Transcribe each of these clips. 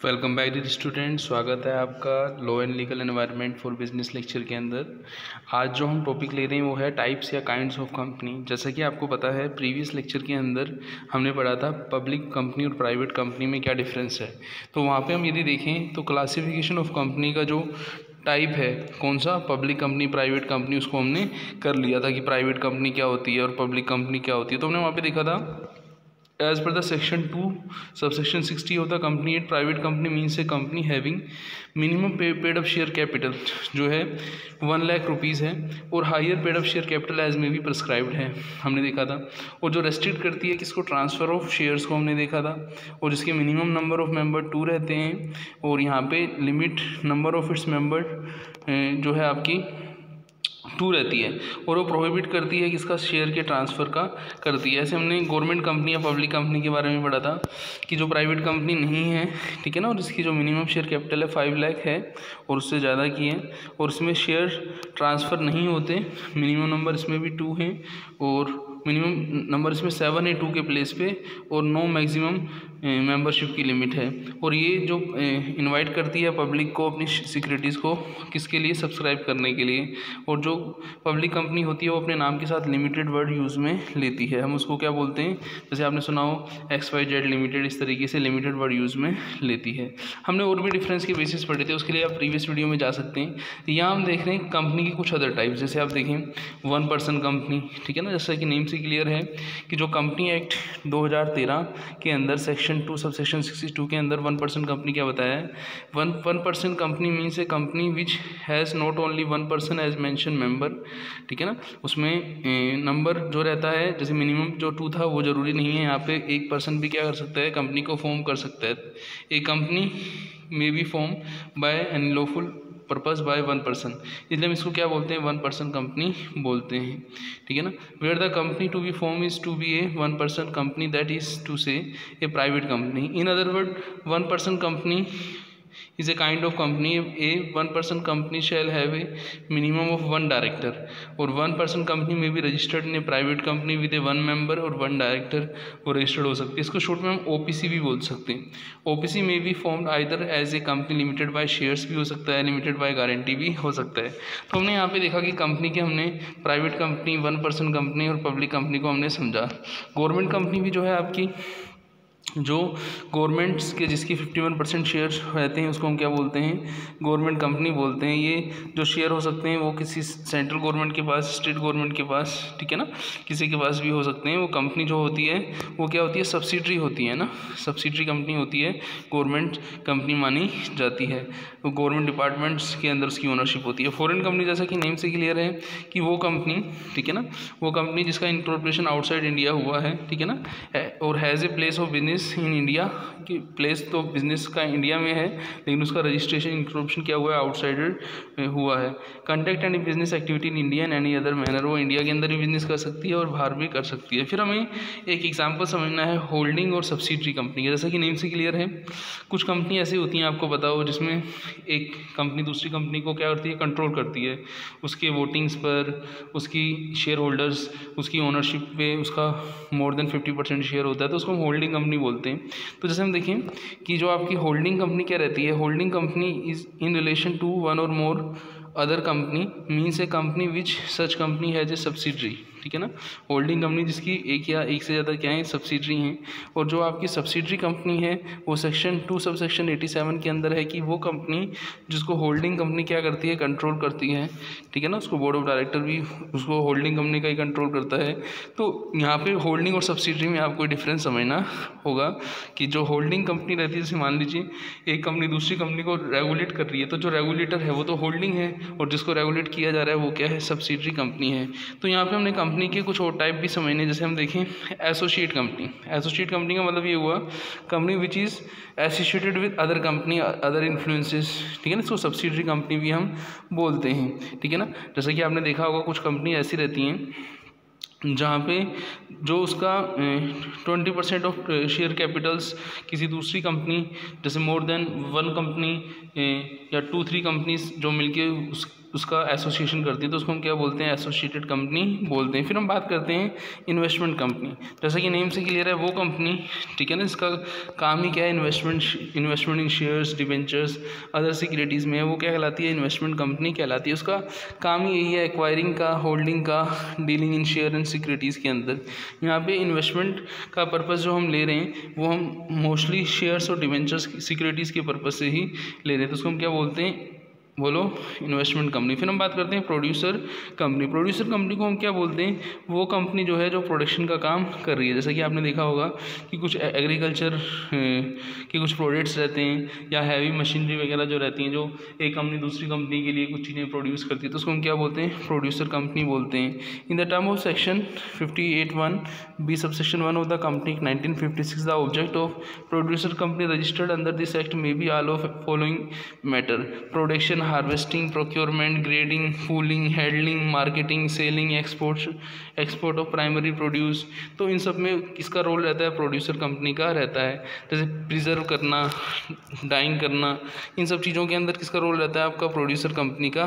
Welcome back dear student. स्वागत है आपका law and legal environment for business lecture के अंदर। आज जो हम टॉपिक ले रहे हैं वो है टाइप्स या काइंड्स ऑफ कंपनी। जैसा कि आपको पता है प्रीवियस लेक्चर के अंदर हमने पढ़ा था पब्लिक कंपनी और प्राइवेट कंपनी में क्या डिफरेंस है। तो वहाँ पे हम यदि देखें तो क्लासिफिकेशन ऑफ कंपनी का जो टाइप है कौन सा, पब्लिक कंपनी प्राइवेट कंपनी, उसको हमने कर लिया था कि प्राइवेट कंपनी क्या होती है और पब्लिक कंपनी क्या होती है। तो हमने वहाँ पर देखा था as per the section 2 subsection 60 of the company act private company means a company having minimum paid up share capital जो है 1 लाख रुपीज़ है और higher paid up share capital as में भी प्रिस्क्राइब्ड है, हमने देखा था। और जो रेस्ट्रिक्ट करती है किसको, ट्रांसफ़र ऑफ शेयर्स को हमने देखा था। और जिसके मिनिमम नंबर ऑफ मेंबर 2 रहते हैं और यहाँ पे limit number of its member जो है आपकी 2 रहती है। और वो प्रोहिबिट करती है किसका, शेयर के ट्रांसफ़र का करती है। ऐसे हमने गवर्नमेंट कंपनी या पब्लिक कंपनी के बारे में पढ़ा था कि जो प्राइवेट कंपनी नहीं है, ठीक है ना, और इसकी जो मिनिमम शेयर कैपिटल है 5 लाख है और उससे ज़्यादा की है और इसमें शेयर ट्रांसफ़र नहीं होते, मिनिमम नंबर इसमें भी 2 हैं और मिनिमम नंबर इसमें 7 है 2 के प्लेस पे और नो मैक्सिमम मेंबरशिप की लिमिट है। और ये जो इनवाइट करती है पब्लिक को अपनी सिक्योरिटीज़ को किसके लिए, सब्सक्राइब करने के लिए। और जो पब्लिक कंपनी होती है वो अपने नाम के साथ लिमिटेड वर्ड यूज़ में लेती है, हम उसको क्या बोलते हैं, जैसे आपने सुना हो XYZ लिमिटेड, इस तरीके से लिमिटेड वर्ड यूज़ में लेती है। हमने और भी डिफरेंस के बेसिस पढ़े थे, उसके लिए आप प्रीवियस वीडियो में जा सकते हैं। यहाँ हम देख रहे हैं कंपनी की कुछ अदर टाइप्स, जैसे आप देखें 1 पर्सन कंपनी, ठीक है ना, जैसा कि नेम से क्लियर है कि जो कंपनी एक्ट 2013 के अंदर सेक्शन 2 सबसेक्शन 62 के अंदर 1 पर्सन कंपनी क्या बताया है, 1 person company means a company which has not only 1 person as mention member, ठीक है ना। उसमें नंबर जो रहता है, जैसे मिनिमम जो 2 था वो ज़रूरी नहीं है, यहाँ पे 1 पर्सन भी क्या कर सकता है, कंपनी को फॉर्म कर सकता है। एक कंपनी में be formed by an lawful purpose by 1 person, इसलिए हम इसको क्या बोलते हैं, 1 पर्सन कंपनी बोलते हैं, ठीक है ना। Where the company to be form is to be a 1 person company, that is to say a private company. In other word 1 person company is a kind of company. A 1 person company shall have a minimum of 1 director और 1 person company may be registered in a private company with a 1 member और 1 director वो registered हो सकती है। इसको short में हम OPC भी बोल सकते हैं। OPC में भी formed either as a company limited by shares भी हो सकता है, लिमिटेड बाय गारंटी भी हो सकता है। तो हमने यहाँ पे देखा कि कंपनी के हमने प्राइवेट कंपनी, 1 पर्सन कंपनी और पब्लिक कंपनी को हमने समझा। गवर्नमेंट कंपनी भी जो है आपकी, जो गवर्नमेंट्स के जिसकी 51% शेयर्स रहते हैं उसको हम क्या बोलते हैं, गवर्नमेंट कंपनी बोलते हैं। ये जो शेयर हो सकते हैं वो किसी सेंट्रल गवर्नमेंट के पास, स्टेट गवर्नमेंट के पास, ठीक है ना, किसी के पास भी हो सकते हैं। वो कंपनी जो होती है वो क्या होती है, सब्सिडरी होती है ना, सब्सिडरी कंपनी होती है, गवर्नमेंट कंपनी मानी जाती है। वो गवर्नमेंट डिपार्टमेंट्स के अंदर उसकी ओनरशिप होती है। फॉरेन कंपनी जैसा कि नेम से क्लियर है कि वो कंपनी, ठीक है ना, वो कंपनी जिसका इंकॉर्पोरेशन आउटसाइड इंडिया हुआ है, ठीक है ना, और has a place of business in India, कि प्लेस तो बिजनेस का इंडिया में है लेकिन उसका रजिस्ट्रेशन इंकॉर्पोरेशन क्या हुआ है, आउटसाइडर हुआ है। Conduct and business activity in India and any other manner, वो इंडिया के अंदर भी बिजनेस कर सकती है और बाहर भी कर सकती है। फिर हमें एक एग्जांपल समझना है होल्डिंग और सब्सिडरी कंपनी का। जैसा कि नेम से क्लियर है, कुछ कंपनी ऐसी होती हैं आपको पता हो जिसमें एक कंपनी दूसरी कंपनी को क्या करती है, कंट्रोल करती है, उसके वोटिंग्स पर, उसकी शेयर होल्डर्स, उसकी ओनरशिप पे उसका मोर देन 50% शेयर होता है, तो उसको हम होल्डिंग कंपनी बोलते हैं। तो जैसे हम देखें कि जो आपकी होल्डिंग कंपनी क्या रहती है, holding company is in relation to 1 और more other company means a company which such company has a subsidiary, ठीक है ना। होल्डिंग कंपनी जिसकी एक या एक से ज़्यादा क्या है, सब्सिडरी हैं। और जो आपकी सब्सिडरी कंपनी है वो सेक्शन 2 सबसेक्शन 87 के अंदर है कि वो कंपनी जिसको होल्डिंग कंपनी क्या करती है, कंट्रोल करती है, ठीक है ना, उसको बोर्ड ऑफ डायरेक्टर भी उसको होल्डिंग कंपनी का ही कंट्रोल करता है। तो यहाँ पे होल्डिंग और सब्सिडरी में आपको डिफरेंस समझना होगा कि जो होल्डिंग कंपनी रहती है, जैसे मान लीजिए एक कंपनी दूसरी कंपनी को रेगुलेट कर रही है, तो जो रेगुलेटर है वो तो होल्डिंग है और जिसको रेगुलेट किया जा रहा है वो क्या है, सब्सिडरी कंपनी है। तो यहाँ पे हमने कंपनी के कुछ और टाइप भी समझने, जैसे हम देखें एसोसिएट कंपनी। एसोसिएट कंपनी का मतलब ये हुआ company which is associated with other company, other influences, ठीक है ना, इसको सब्सिडरी कंपनी भी हम बोलते हैं, ठीक है ना। जैसे कि आपने देखा होगा कुछ कंपनी ऐसी रहती हैं जहाँ पे जो उसका 20% ऑफ शेयर कैपिटल्स किसी दूसरी कंपनी, जैसे मोर देन 1 कंपनी या 2-3 कंपनीज जो मिलके उस उसका एसोसिएशन करती है तो उसको हम क्या बोलते हैं, एसोसिएटेड कंपनी बोलते हैं। फिर हम बात करते हैं इन्वेस्टमेंट कंपनी। जैसा कि नेम से क्लियर है, वो कंपनी, ठीक है ना, इसका काम ही क्या है, इन्वेस्टमेंट इन शेयर्स, डिबेंचर्स, अदर सिक्योरिटीज़ में है, वो क्या कहलाती है, इन्वेस्टमेंट कंपनी कहलाती है। उसका काम ही यही है, एक्वायरिंग का, होल्डिंग का, dealing in share and securities के अंदर। यहाँ पे इन्वेस्टमेंट का पर्पस जो हम ले रहे हैं वो हम मोस्टली शेयर्स और डिबेंचर्स सिक्योरिटीज़ के पर्पस से ही ले रहे हैं, तो उसको हम क्या बोलते हैं, बोलो, इन्वेस्टमेंट कंपनी। फिर हम बात करते हैं प्रोड्यूसर कंपनी। प्रोड्यूसर कंपनी को हम क्या बोलते हैं, वो कंपनी जो है जो प्रोडक्शन का काम कर रही है। जैसा कि आपने देखा होगा कि कुछ एग्रीकल्चर के कुछ प्रोडक्ट्स रहते हैं या हैवी मशीनरी वगैरह जो रहती हैं, जो एक कंपनी दूसरी कंपनी के लिए कुछ चीज़ें प्रोड्यूस करती है, तो उसको हम क्या बोलते हैं, प्रोड्यूसर कंपनी बोलते हैं। In the term of section 58(1) B subsection 1 of the company act 1956, the object of producer company registered under this act may be all of following matter: production, harvesting, procurement, grading, pooling, handling, marketing, selling, export of primary produce. तो इन सब में किसका role रहता है, producer company का रहता है। जैसे प्रिजर्व करना, डाइंग करना, इन सब चीज़ों के अंदर किसका रोल रहता है, आपका प्रोड्यूसर कंपनी का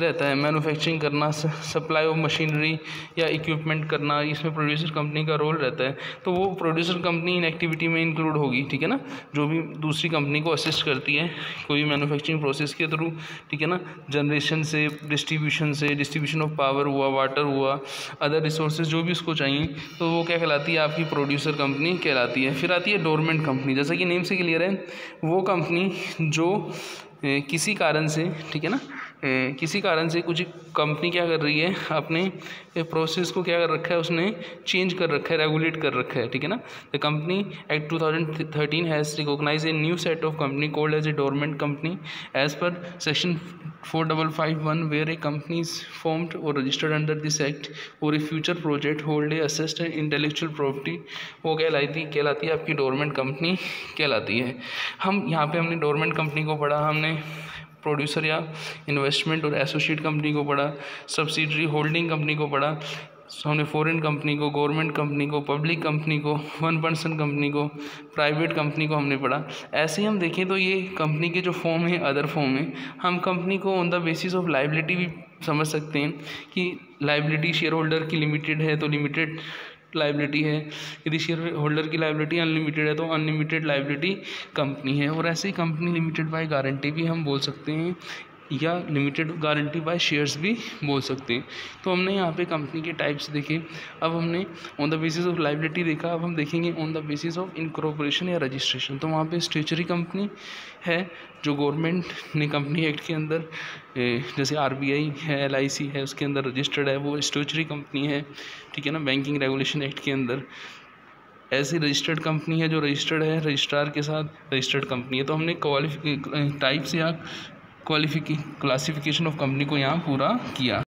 रहता है। मैन्युफैक्चरिंग करना, सप्लाई ऑफ मशीनरी या इक्विपमेंट करना, इसमें प्रोड्यूसर कंपनी का रोल रहता है। तो वो प्रोड्यूसर कंपनी इन एक्टिविटी में इंक्लूड होगी, ठीक है ना, जो भी दूसरी कंपनी को असिस्ट करती है कोई मैन्युफैक्चरिंग प्रोसेस के थ्रू, ठीक है ना, जनरेशन से, डिस्ट्रीब्यूशन ऑफ पावर हुआ, वाटर हुआ, अदर रिसोर्सेज जो भी उसको चाहिए, तो वो क्या कहलाती है, आपकी प्रोड्यूसर कंपनी कहलाती है। फिर आती है डोरमेंट कंपनी। जैसा कि नेम से क्लियर है, वो कंपनी जो किसी कारण से, ठीक है ना, किसी कारण से कुछ कंपनी क्या कर रही है, अपने प्रोसेस को क्या कर रखा है, उसने चेंज कर रखा है, रेगुलेट कर रखा है, ठीक है ना। The company act 2013 has recognise a new set of company called as a dormant company as per section 4551, where a company is formed और रजिस्टर्ड अंडर दिस एक्ट और a future project hold a assessed intellectual property, वो कहलाती है आपकी dormant company कहलाती है। हम यहाँ पे हमने डोरमेंट कंपनी को पढ़ा, हमने प्रोड्यूसर या इन्वेस्टमेंट और एसोसिएट कंपनी को पढ़ा, सब्सिडरी होल्डिंग कंपनी को पढ़ा, हमने फॉरेन कंपनी को, गवर्नमेंट कंपनी को, पब्लिक कंपनी को, 1% कंपनी को, प्राइवेट कंपनी को हमने पढ़ा। ऐसे ही हम देखें तो ये कंपनी के जो फॉर्म है, अदर फॉर्म है, हम कंपनी को on the basis of liability भी समझ सकते हैं कि लाइबिलिटी शेयर होल्डर की लिमिटेड है तो लिमिटेड लाइबिलिटी है, यदि शेयर होल्डर की लाइबिलिटी अनलिमिटेड है तो अनलिमिटेड लाइबिलिटी कंपनी है। और ऐसे ही कंपनी लिमिटेड बाय गारंटी भी हम बोल सकते हैं या लिमिटेड गारंटी बाय शेयर्स भी बोल सकते हैं। तो हमने यहाँ पे कंपनी के टाइप्स देखे। अब हमने on the basis of liability देखा, अब हम देखेंगे on the basis of incorporation या रजिस्ट्रेशन। तो वहाँ पे स्टेचुरी कंपनी है जो गवर्नमेंट ने कंपनी एक्ट के अंदर, जैसे RBI है, LIC है, उसके अंदर रजिस्टर्ड है, वो स्टेचुरी कंपनी है, ठीक है ना, बैंकिंग रेगुलेशन एक्ट के अंदर। ऐसी रजिस्टर्ड कंपनी है जो रजिस्टर्ड है, रजिस्ट्रार के साथ रजिस्टर्ड कंपनी है। तो हमने टाइप्स या क्लासिफिकेशन ऑफ कंपनी को यहाँ पूरा किया।